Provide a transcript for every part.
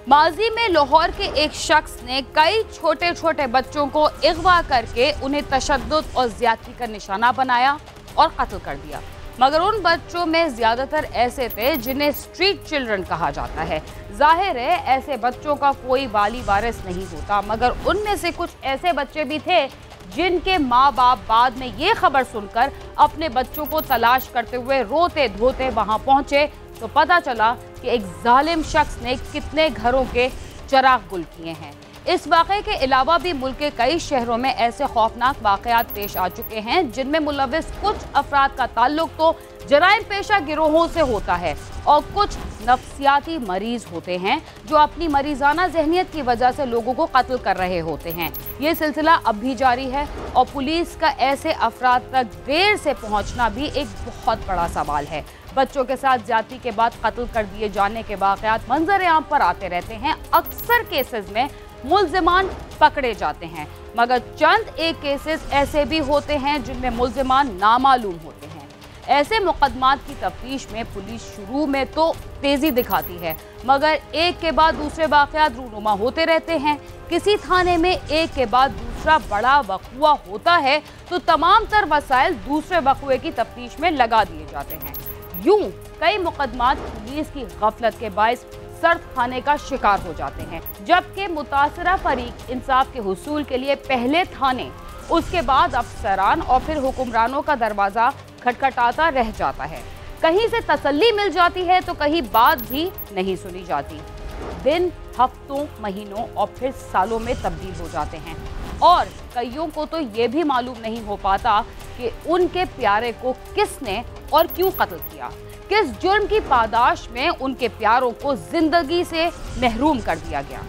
माजी में लाहौर के एक शख्स ने कई छोटे छोटे बच्चों को अगवा करके उन्हें तशद्दुद और ज्यादती का निशाना बनाया और कत्ल कर दिया। मगर उन बच्चों में ज्यादातर ऐसे थे जिन्हें स्ट्रीट चिल्ड्रन कहा जाता है। जाहिर है ऐसे बच्चों का कोई वाली वारिस नहीं होता, मगर उनमें से कुछ ऐसे बच्चे भी थे जिनके माँ बाप बाद में ये खबर सुनकर अपने बच्चों को तलाश करते हुए रोते धोते वहां पहुंचे तो पता चला कि एक जालिम शख्स ने कितने घरों के चिराग गुल किए हैं। इस वाक़े के अलावा भी मुल्क के कई शहरों में ऐसे खौफनाक वाक़यात पेश आ चुके हैं जिनमें मुलविस कुछ अफराद का ताल्लुक तो जराइम पेशा गिरोहों से होता है और कुछ नफ्सियाती मरीज होते हैं जो अपनी मरीजाना जहनियत की वजह से लोगों को कत्ल कर रहे होते हैं। ये सिलसिला अब भी जारी है और पुलिस का ऐसे अफराद तक देर से पहुंचना भी एक बहुत बड़ा सवाल है। बच्चों के साथ ज्यादती के बाद कत्ल कर दिए जाने के वाक़यात मंजर आम पर आते रहते हैं। अक्सर केसेस में मुल्जिमान पकड़े जाते हैं, मगर चंद एक केसेस ऐसे भी होते हैं जिनमें मुल्जिमान नामालूम होते हैं। ऐसे मुकदमात की तफ्तीश में पुलिस शुरू में तो तेजी दिखाती है, मगर एक के बाद दूसरे वाक़यात रूनुमा होते रहते हैं। किसी थाने में एक के बाद दूसरा बड़ा वक़ुआ होता है तो तमाम तर वसाइल दूसरे वक़ुए की तफ्तीश में लगा दिए जाते हैं। यूं कई मुकदमात पुलिस की गफलत के बायस सर्द खाने का शिकार हो जाते हैं, जबकि मुतासरा फरीक इंसाफ के हुसूल के लिए पहले थाने, उसके बाद अफसरान और फिर हुक्मरानों का दरवाज़ा खटखटाता रह जाता है। कहीं से तसल्ली मिल जाती है तो कहीं बात भी नहीं सुनी जाती। दिन हफ्तों, महीनों और फिर सालों में तब्दील हो जाते हैं और कईयों को तो ये भी मालूम नहीं हो पाता कि उनके प्यारे को किसने और क्यों कत्ल किया। किस जुर्म की पादाश में उनके प्यारों को जिंदगी से महरूम कर दिया गया।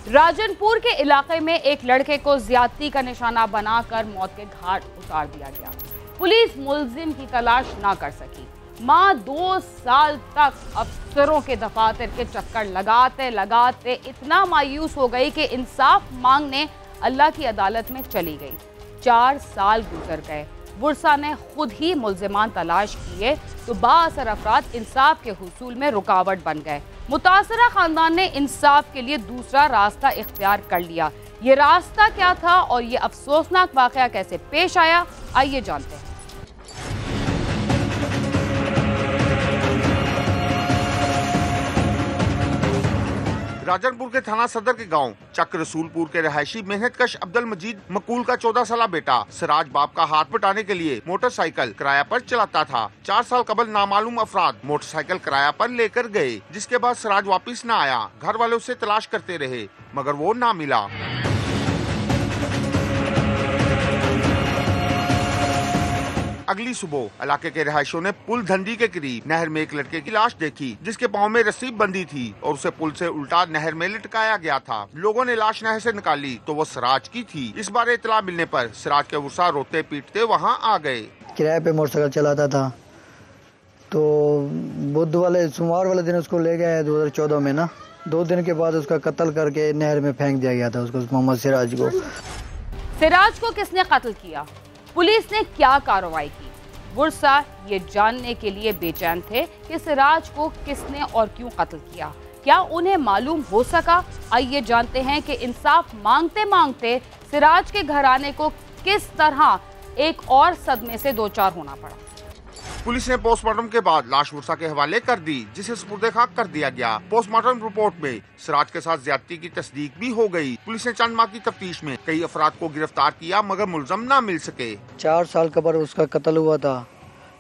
राजनपुर के इलाके में एक लड़के को ज्यादती का निशाना बनाकर मौत के घाट उतार दिया गया। पुलिस मुल्जिम की तलाश ना कर सकी। माँ 2 साल तक अफसरों के दफातर के चक्कर लगाते लगाते इतना मायूस हो गई कि इंसाफ मांगने अल्लाह की अदालत में चली गई। 4 साल गुजर गए। बुरसा ने खुद ही मुल्जिमान तलाश किए तो बाअसर अफराद इंसाफ के हुसूल में रुकावट बन गए। मुतासरा खानदान ने इंसाफ के लिए दूसरा रास्ता इख्तियार कर लिया। ये रास्ता क्या था और ये अफसोसनाक वाक़या कैसे पेश आया, आइए जानते हैं। राजनपुर के थाना सदर के गांव चक रसूलपुर के रहायशी मेहनतकश अब्दुल मजीद मकूल का 14 साल बेटा सिराज बाप का हाथ बटाने के लिए मोटरसाइकिल किराया पर चलाता था। 4 साल कबल नामालूम अफराद मोटरसाइकिल किराया पर लेकर गए, जिसके बाद सिराज वापिस न आया। घर वाले उसे तलाश करते रहे मगर वो ना मिला। अगली सुबह इलाके के रहायशों ने पुल धंधी के करीब नहर में एक लड़के की लाश देखी, जिसके पाँव में रस्सी बंधी थी और उसे पुल से उल्टा नहर में लटकाया गया था। लोगों ने लाश नहर से निकाली तो वो सिराज की थी। इस बारे इतला मिलने पर सिराज के वर्षा रोते पीटते वहाँ आ गए। किराए पे मोटरसाइकिल चलाता था तो बुध वाले सोमवार वाले दिन उसको ले गए 2014 में ना। 2 दिन के बाद उसका कत्ल करके नहर में फेंक दिया गया था उसको, मोहम्मद सिराज को। सिराज को किसने कत्ल किया, पुलिस ने क्या कार्रवाई की? बुरसा ये जानने के लिए बेचैन थे कि सिराज को किसने और क्यों कत्ल किया। क्या उन्हें मालूम हो सका? आइए जानते हैं कि इंसाफ मांगते मांगते सिराज के घराने को किस तरह एक और सदमे से दो चार होना पड़ा। पुलिस ने पोस्टमार्टम के बाद लाश बुरसा के हवाले कर दी, जिसे सुपुर्दे खाक कर दिया गया। पोस्टमार्टम रिपोर्ट में सिराज के साथ ज्यादती की तस्दीक भी हो गई। पुलिस ने चंद माह की तफ्तीश में कई अफराद को गिरफ्तार किया मगर मुलजम न मिल सके। 4 साल कबर उसका कत्ल हुआ था,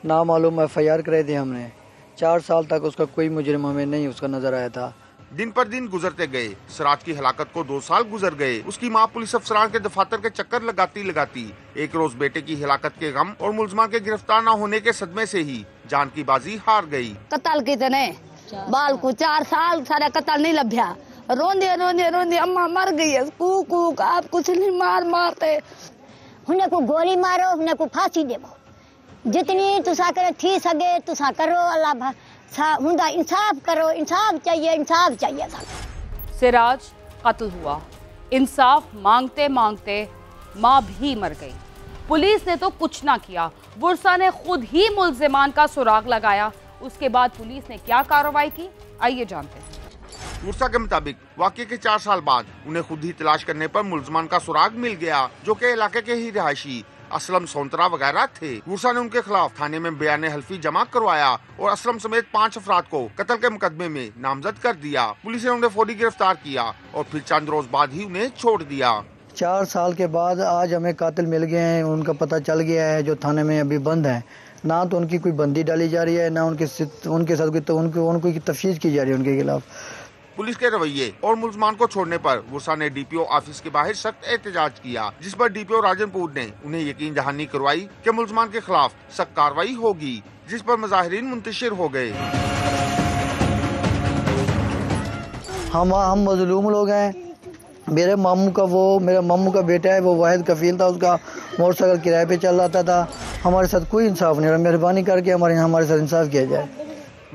नामालूम FIR कराई थी हमने। 4 साल तक उसका कोई मुजरिम हमें नहीं उसका नजर आया था। दिन पर दिन गुजरते गए। सिराज की हलाकत को 2 साल गुजर गए। उसकी माँ पुलिस अफसरान के दफातर के चक्कर लगाती लगाती एक रोज बेटे की हलाकत के गम और मुलजमान के गिरफ्तार न होने के सदमे से ही जान की बाजी हार गई। कत्ल कितने बाल को 4 साल सारा कत्ल नहीं लभ्या। रोंदे रोंदे रोंदे अम्मा मर गई है। कूक आप कुछ नहीं मारते। उन्हें को गोली मारो, उन्हें को फांसी देवो। जितनी तुसा करे थी सके तुसा करो। अल्लाह हुंदा इंसाफ करो, इंसाफ चाहिए। सिराज कत्ल हुआ। इंसाफ मांगते मांगते माँ भी मर गई। पुलिस ने तो कुछ ना किया। बुरसा ने खुद ही मुल्जिमान का सुराग लगाया उसके बाद पुलिस ने क्या कार्रवाई की, आइए जानते हैं। गुरसा के मुताबिक वाकये के 4 साल बाद उन्हें खुद ही तलाश करने पर मुलजमान का सुराग मिल गया, जो के इलाके के ही रिहायशी असलम सोंतरा वगैरह थे। गुरसा ने उनके खिलाफ थाने में बयान हल्फी जमा करवाया और असलम समेत 5 अफराद को कत्ल के मुकदमे में नामजद कर दिया। पुलिस ने उन्हें फौरी गिरफ्तार किया और फिर चंद रोज बाद ही उन्हें छोड़ दिया। 4 साल के बाद आज हमें कातिल मिल गए हैं, उनका पता चल गया है, जो थाने में अभी बंद है। ना तो उनकी कोई बंदी डाली जा रही है, ना उनके साथ उनकी तफ्तीश की जा रही है उनके खिलाफ। पुलिस के रवैये और मुलजमान को छोड़ने पर गुरसा ने डीपीओ ऑफिस के बाहर सख्त एहतजाज किया, जिस पर डीपीओ राजनपुर ने उन्हें यकीन दहानी करवाई कि मुलजमान के खिलाफ सख्त कार्रवाई होगी, जिस पर मुजाहिरीन मुंतशिर हो गए। हम मजलूम लोग हैं। मेरे मामू का बेटा है, वो वाहिद कफील था, उसका मोटरसाइकिल किराए पे चल रहा था। हमारे साथ कोई इंसाफ नहीं रहा। मेहरबानी करके हमारे साथ इंसाफ किया जाए।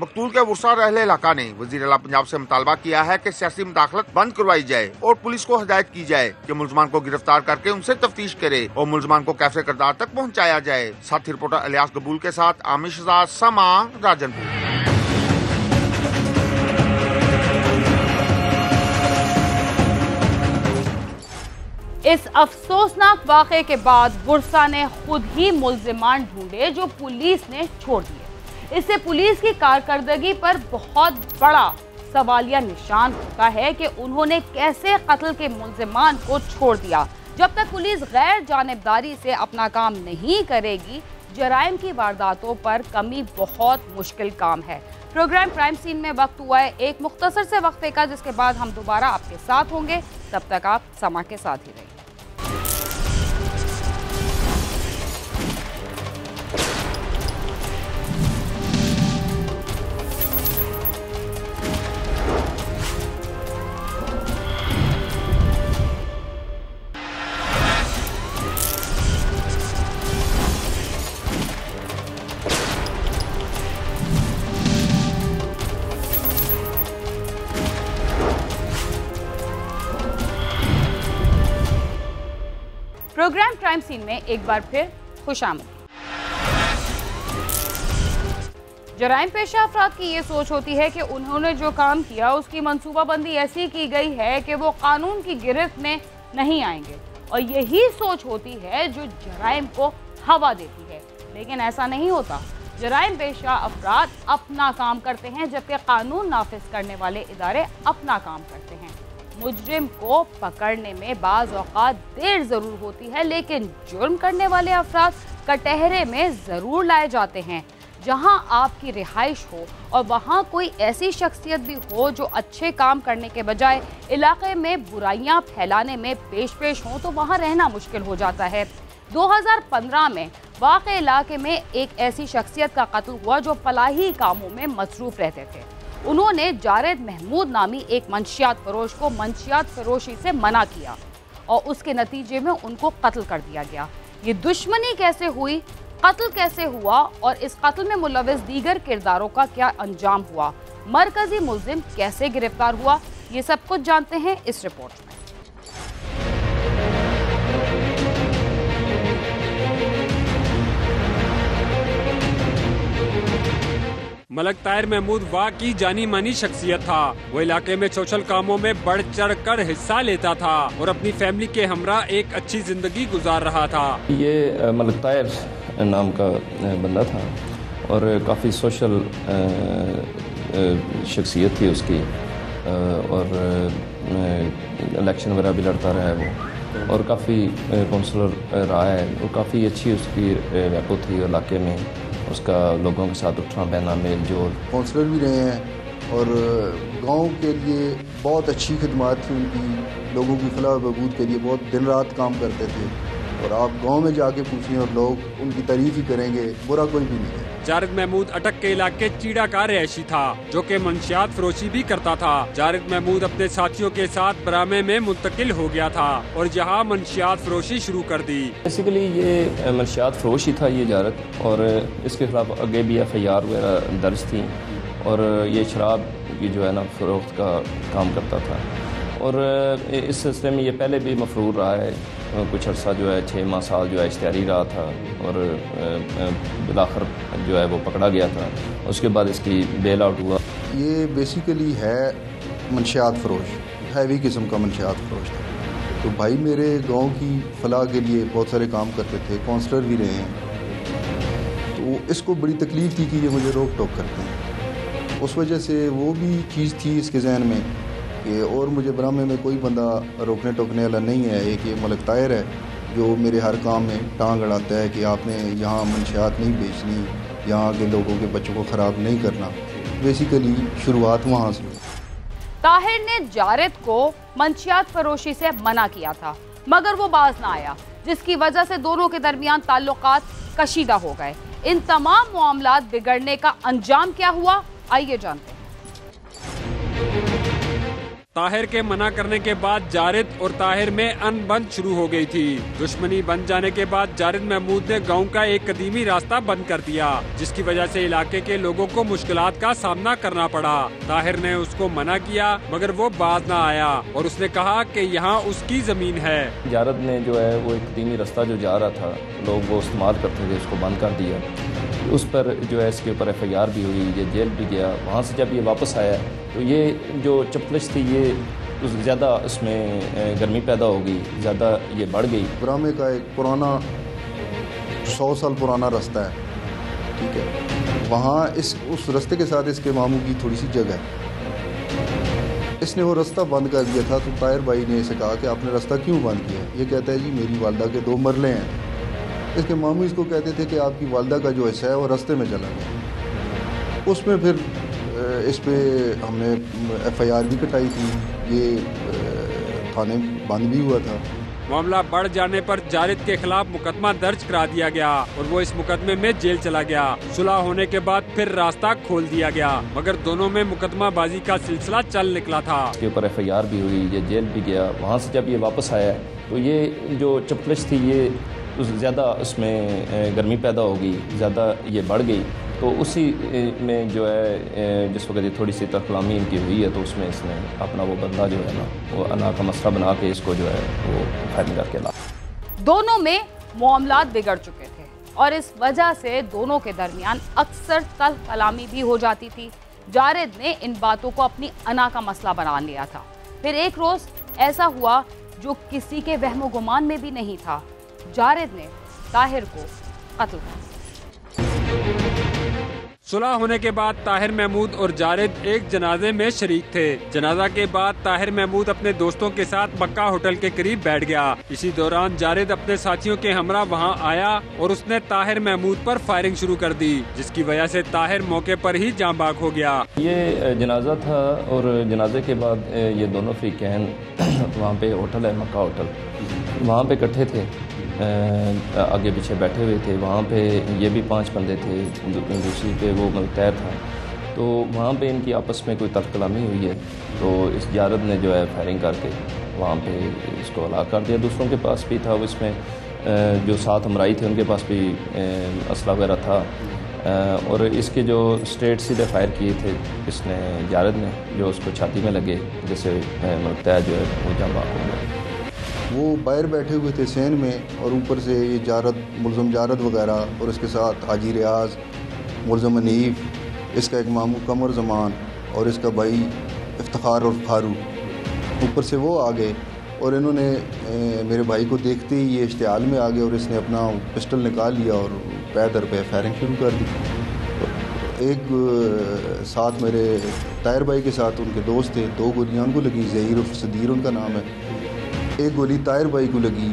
मकतूल के गुरसा रहले इलाका ने वजीर आला पंजाब से मुतालबा किया है कि सियासी मुदाखलत बंद करवाई जाए और पुलिस को हिदायत की जाए कि मुलजमान को गिरफ्तार करके उनसे तफ्तीश करे और मुलजमान को कैफे किरदार तक पहुंचाया जाए। साथी रिपोर्टर इलियास गबूल के साथ आमिर शहजाद, समा, राजनपुर। इस अफसोसनाक वाक़े के बाद गुरसा ने खुद ही मुल्जिमान ढूंढे जो पुलिस ने छोड़ दिए। इससे पुलिस की कारकर्दगी पर बहुत बड़ा सवालिया निशान होता है कि उन्होंने कैसे कत्ल के मुल्जिमान को छोड़ दिया। जब तक पुलिस गैर जानिबदारी से अपना काम नहीं करेगी, जराइम की वारदातों पर कमी बहुत मुश्किल काम है। प्रोग्राम क्राइम सीन में वक्त हुआ है एक मुख्तसर से वक्फे का, जिसके बाद हम दोबारा आपके साथ होंगे। तब तक आप समा के साथ ही रहिए। प्रोग्राम क्राइम सीन में एक बार फिर खुशामद। जराइम पेशा अफराद की ये सोच होती है कि उन्होंने जो काम किया उसकी मंसूबाबंदी ऐसी की गई है कि वो कानून की गिरफ्त में नहीं आएंगे, और यही सोच होती है जो जराइम को हवा देती है। लेकिन ऐसा नहीं होता। जराइम पेशा अफराद अपना काम करते हैं, जबकि कानून नाफिज करने वाले इदारे अपना काम करते हैं। मुजरिम को पकड़ने में बाज़ औक़ात देर ज़रूर होती है, लेकिन जुर्म करने वाले अफराद कटहरे में ज़रूर लाए जाते हैं। जहां आपकी रिहाइश हो और वहां कोई ऐसी शख्सियत भी हो जो अच्छे काम करने के बजाय इलाके में बुराइयां फैलाने में पेश हों, तो वहां रहना मुश्किल हो जाता है। 2015 में वाक़े इलाके में एक ऐसी शख्सियत का कत्ल हुआ जो फलाही कामों में मसरूफ़ रहते थे। उन्होंने जारेद महमूद नामी एक मंशियात फरोश को मंशियात फरोशी से मना किया और उसके नतीजे में उनको कत्ल कर दिया गया। ये दुश्मनी कैसे हुई, कत्ल कैसे हुआ और इस कत्ल में मुलविस दीगर किरदारों का क्या अंजाम हुआ, मरकजी मुल्जिम कैसे गिरफ्तार हुआ, ये सब कुछ जानते हैं इस रिपोर्ट में। मलक ताहिर महमूद वाकई जानी मानी शख्सियत था। वो इलाके में सोशल कामों में बढ़ चढ़ कर हिस्सा लेता था और अपनी फैमिली के हमरा एक अच्छी जिंदगी गुजार रहा था। ये मलक ताहिर नाम का बंदा था और काफ़ी सोशल शख्सियत थी उसकी, और इलेक्शन वगैरह भी लड़ता रहा है वो, और काफ़ी काउंसलर रहा है और काफ़ी अच्छी उसकी रैपो थी इलाके में। उसका लोगों के साथ उठना बहना मेल जोल। काउंसलर भी रहे हैं और गांव के लिए बहुत अच्छी खिदमत थी उनकी, लोगों की फलाह बहबूद के लिए बहुत दिन रात काम करते थे। और आप गांव में जाके पूछें और लोग उनकी तारीफ ही करेंगे, बुरा कोई भी नहीं है। जारेद महमूद अटक के इलाके चीड़ा का रहायशी था जो कि मंशियात फरोशी भी करता था। जारेद महमूद अपने साथियों के साथ बरामे में मुंतकिल हो गया था और यहाँ मंशियात फरोशी शुरू कर दी। बेसिकली ये मंशियात फरोशी था ये जारेद, और इसके खिलाफ आगे भी FIR वगैरह दर्ज थी, और ये शराब की जो है ना फरोख्त का काम करता था। और इस सिलसिले में ये पहले भी मफरूर रहा है, कुछ अर्सा जो है 6 माह साल जो है इश्तिहारी रहा था, और बिलाखिर जो है वो पकड़ा गया था। उसके बाद इसकी बेल आउट हुआ। ये बेसिकली है मंशियात फरोश, हैवी किस्म का मंशियात फरोश था। तो भाई मेरे गांव की फलाह के लिए बहुत सारे काम करते थे, काउंसलर भी रहे हैं। तो इसको बड़ी तकलीफ़ थी कि ये मुझे रोक टोक करते हैं। उस वजह से वो भी चीज़ थी इसके जहन में कि और मुझे बरामे में कोई बंदा रोकने टोकने वाला नहीं है। एक ये मलिक ताहिर है जो मेरे हर काम में टांग अड़ाता है कि आपने यहाँ मंशियात नहीं बेचनी, यहाँ के लोगों के बच्चों को ख़राब नहीं करना। बेसिकली शुरुआत वहाँ से हुई। ताहिर ने जारिद को मंशियात फरोशी से मना किया था, मगर वो बाज ना आया, जिसकी वजह से दोनों के दरमियान ताल्लुकात कशीदा हो गए। इन तमाम मामलात बिगड़ने का अंजाम क्या हुआ, आइए जानते हैं। ताहिर के मना करने के बाद जारिद और ताहिर में अनबन शुरू हो गई थी। दुश्मनी बन जाने के बाद जारिद महमूद ने गांव का एक कदीमी रास्ता बंद कर दिया, जिसकी वजह से इलाके के लोगों को मुश्किलात का सामना करना पड़ा। ताहिर ने उसको मना किया, मगर वो बाज ना आया और उसने कहा कि यहाँ उसकी जमीन है। जारिद ने जो है वो एक कदीमी रास्ता जो जा रहा था, लोग वो इस्तेमाल करते थे, उसको बंद कर दिया। उस पर जो है इसके ऊपर FIR भी हुई, ये जेल भी गया। वहाँ से जब ये वापस आया तो ये जो चपलिश थी ये ज़्यादा इसमें गर्मी पैदा हो गई, ज़्यादा ये बढ़ गई। बरामे का एक पुराना 100 साल पुराना रास्ता है, ठीक है। वहाँ उस रास्ते के साथ इसके मामू की थोड़ी सी जगह है। इसने वो रास्ता बंद कर दिया था। तो ताहिर भाई ने इसे कहा कि आपने रास्ता क्यों बंद किया? ये कहता है जी मेरी वालदा के 2 मरले हैं। इसके मामू इसको कहते थे कि आपकी वालदा का जो हिस्सा है वो रास्ते में चला गया। उसमें फिर इस पे हमने FIR भी कटाई थी, ये थाने बंद भी हुआ था। मामला बढ़ जाने पर जारिद के खिलाफ मुकदमा दर्ज करा दिया गया और वो इस मुकदमे में जेल चला गया। सुलह होने के बाद फिर रास्ता खोल दिया गया, मगर दोनों में मुकदमाबाजी का सिलसिला चल निकला था। इसके ऊपर FIR भी हुई, ये जेल भी गया। वहाँ से जब ये वापस आया तो ये जो चपलिश थी ये ज़्यादा उसमें गर्मी पैदा हो गई, ज़्यादा ये बढ़ गई। तो उसी में जो है जिस वक्त ये थोड़ी सी तरफलामी इनकी हुई है, तो उसमें इसने अपना वो बंदा जो है ना वो अना का मसला बना के इसको जो है वो फायरिंग करके ला। दोनों में मामलात बिगड़ चुके थे और इस वजह से दोनों के दरमियान अक्सर तल्ख कलामी भी हो जाती थी। जारिद ने इन बातों को अपनी अना का मसला बना लिया था। फिर एक रोज ऐसा हुआ जो किसी के वहमो गुमान में भी नहीं था। जारिद ने ताहिर को कत्ल कर दिया। सुलह होने के बाद ताहिर महमूद और जारिद एक जनाजे में शरीक थे। जनाजा के बाद ताहिर महमूद अपने दोस्तों के साथ मक्का होटल के करीब बैठ गया। इसी दौरान जारिद अपने साथियों के हमरा वहां आया और उसने ताहिर महमूद पर फायरिंग शुरू कर दी, जिसकी वजह से ताहिर मौके पर ही जाँ बाग हो गया। ये जनाजा था और जनाजे के बाद ये दोनों फ्रीकैन वहाँ पे होटल है मक्का होटल, वहाँ पे इकट्ठे थे, आगे पीछे बैठे हुए थे। वहाँ पे ये भी 5 बंदे थे, दूसरी पे वो मुल्तैर था। तो वहाँ पे इनकी आपस में कोई तल्ख-कलामी हुई है, तो इस जारिद ने जो है फायरिंग करके वहाँ पे इसको हलाक कर दिया। दूसरों के पास भी था, इसमें जो साथ हमराई थे उनके पास भी असला वगैरह था। और इसके जो स्ट्रेट सीधे फायर किए थे इसने जारिद ने, जो उसको छाती में लगे, जैसे मुल्तैर जो है वो जाँ बाग हो गया। वो बाहर बैठे हुए थे सैन में और ऊपर से ये जारिद, मुलज़म जारिद वगैरह और इसके साथ हाजी रियाज, मुलज़म हनीफ, इसका एक मामू कमर जमान और इसका भाई इफ्तिखार और फारूक, ऊपर से वो आ गए और इन्होंने मेरे भाई को देखते ही ये इश्तियाल में आ गए और इसने अपना पिस्टल निकाल लिया और पैदर पे फायरिंग शुरू कर दी। एक साथ मेरे ताहिर भाई के साथ उनके दोस्त थे, 2 गोलियां उनको लगी, ज़हीर और सदीर उनका नाम है। एक गोली ताहिर भाई को लगी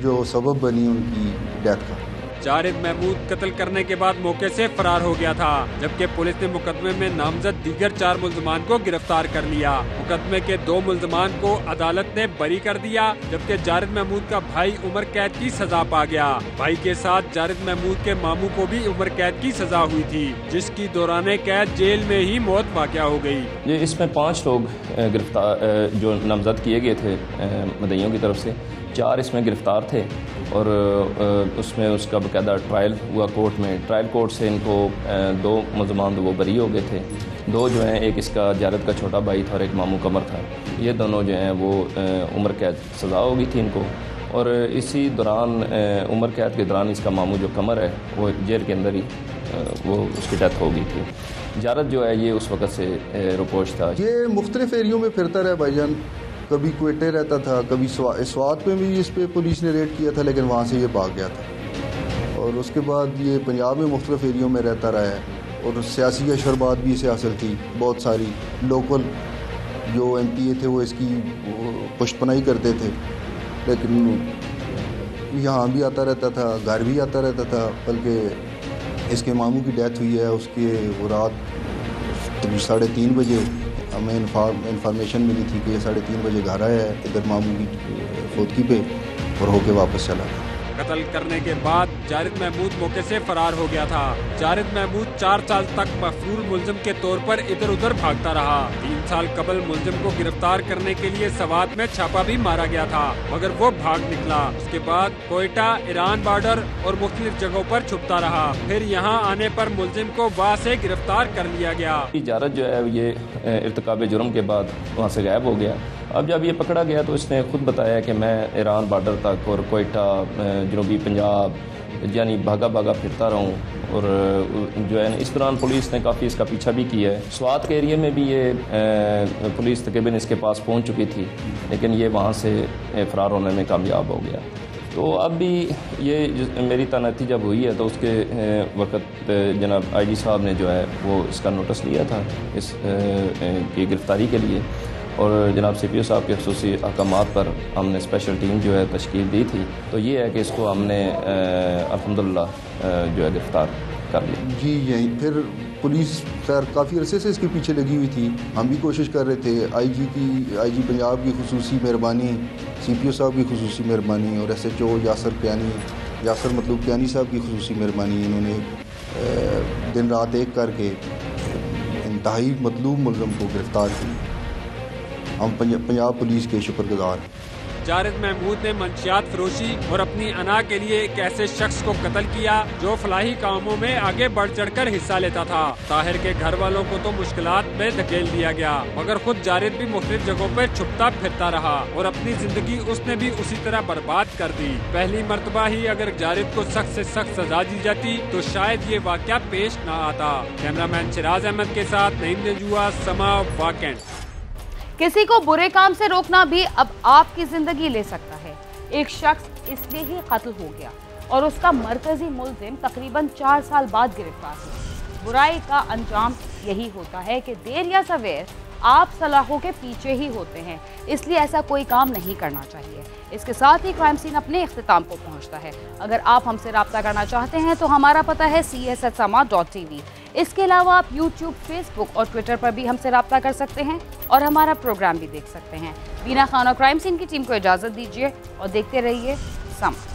जो सबब बनी उनकी डेथ का। जारिद महमूद कत्ल करने के बाद मौके से फरार हो गया था, जबकि पुलिस ने मुकदमे में नामजद दीगर 4 मुल्ज़मान को गिरफ्तार कर लिया। मुकदमे के 2 मुल्ज़मान को अदालत ने बरी कर दिया, जबकि जारिद महमूद का भाई उम्र कैद की सजा पा गया। भाई के साथ जारिद महमूद के मामू को भी उम्र कैद की सजा हुई थी, जिसकी दौरान कैद जेल में ही मौत वाक़या हो गई। ये इसमें 5 लोग गिरफ्तार जो नामजद किए गए थे मदइयों की तरफ से, 4 इसमें गिरफ्तार थे और उसमें उसका बाकायदा ट्रायल हुआ कोर्ट में। ट्रायल कोर्ट से इनको 2 मुल्ज़मान वो बरी हो गए थे। 2 जो हैं, एक इसका जारिद का छोटा भाई था और एक मामू कमर था। ये दोनों जो हैं वो उम्र कैद सज़ा हो गई थी इनको और इसी दौरान उम्र कैद के दौरान इसका मामू जो कमर है वो जेल के अंदर ही वो उसकी डेथ हो गई थी। जारद जो है ये उस वक़्त से रुपोश था। ये मुख्तलिफ एरियों में फिरता रहा भाईजान, कभी क्वेटे रहता था, कभी स्वात में भी इस पर पुलिस ने रेड किया था, लेकिन वहाँ से ये भाग गया था। और उसके बाद ये पंजाब में मुख्तलिफ एरियों में रहता रहा है और सियासी अशरबात भी इसे हासिल थी बहुत सारी। लोकल जो MPA थे वो इसकी पुष्टपनाही करते थे, लेकिन यहाँ भी आता रहता था, घर भी आता रहता था। बल्कि इसके मामू की डेथ हुई है, उसके वो रात 3:30 बजे हमें इंफॉर्मेशन मिली थी कि ये 3:30 बजे घर आया है इधर मामू की फोदकी पे और होके वापस चला गया। कत्ल करने के बाद जारिद महमूद मौके से फरार हो गया था। जारिद महमूद 4 साल तक मफरूर मुलजिम के तौर पर इधर उधर भागता रहा। 3 साल कबल मुलजिम को गिरफ्तार करने के लिए सवात में छापा भी मारा गया था, मगर वो भाग निकला। उसके बाद कोयटा, ईरान बॉर्डर और मुख्तलिफ जगहों पर छुपता रहा। फिर यहाँ आने पर मुलजिम को वहाँ से गिरफ्तार कर लिया गया। जारद जो है ये इर्तिकाब जुर्म के बाद वहाँ से गायब हो गया। अब जब ये पकड़ा गया तो इसने खुद बताया कि मैं ईरान बॉर्डर तक और कोयटा, जनूबी पंजाब यानी भागा भागा फिरता रहा हूँ। और जो है इस दौरान पुलिस ने काफ़ी इसका पीछा भी किया है। स्वात के एरिया में भी ये पुलिस तकरीबन इसके पास पहुँच चुकी थी, लेकिन ये वहाँ से फ़रार होने में कामयाब हो गया। तो अब भी ये मेरी तैनाती जब हुई है तो उसके वक़्त जनाब IG साहब ने जो है वो इसका नोटिस लिया था इस की गिरफ़्तारी के लिए, और जनाब CPO साहब के ख़ुसूसी अहकामात पर हमने स्पेशल टीम जो है तश्कील दी थी। तो ये है कि इसको हमने अल्हम्दुलिल्लाह जो है गिरफ़्तार कर लिया। जी यही फिर पुलिस खैर काफ़ी अरसे से इसके पीछे लगी हुई थी। हम भी कोशिश कर रहे थे। IG पंजाब की खुसूसी मेहरबानी, CPO साहब की खुसूसी मेहरबानी और SHO यासर मतलब कियानी साहब की खुसूसी मेहरबानी, इन्होंने दिन रात एक करके इंतहाई मतलूब मुलज़म को गिरफ़्तार किया। हम पंजाब पुलिस के शुक्रगुजार हैं। जारिद महमूद ने मंशियात फरोशी और अपनी अना के लिए एक ऐसे शख्स को कत्ल किया जो फलाही कामों में आगे बढ़ चढ़कर हिस्सा लेता था। ताहिर के घर वालों को तो मुश्किलात में धकेल दिया गया, मगर खुद जारिद भी मुख्तलिफ जगहों पर छुपता फिरता रहा और अपनी जिंदगी उसने भी उसी तरह बर्बाद कर दी। पहली मर्तबा ही अगर जारिद को सख्त से सख्त सजा दी जाती तो शायद ये वाकया पेश न आता। कैमरामैन शिराज अहमद के साथ नईम नजुआ, समा वाकेंड। किसी को बुरे काम से रोकना भी अब आपकी जिंदगी ले सकता है। एक शख्स इसलिए ही कत्ल हो गया और उसका मरकजी मुलजिम तकरीबन 4 साल बाद गिरफ्तार हुआ। बुराई का अंजाम यही होता है कि देर या सवेर आप सलाहों के पीछे ही होते हैं, इसलिए ऐसा कोई काम नहीं करना चाहिए। इसके साथ ही क्राइम सीन अपने इख्तिताम को पहुंचता है। अगर आप हमसे रब्ता करना चाहते हैं तो हमारा पता है cs@sama.tv। इसके अलावा आप YouTube, Facebook और Twitter पर भी हमसे रब्ता कर सकते हैं और हमारा प्रोग्राम भी देख सकते हैं। बीना खान और क्राइम सीन की टीम को इजाज़त दीजिए और देखते रहिए समा।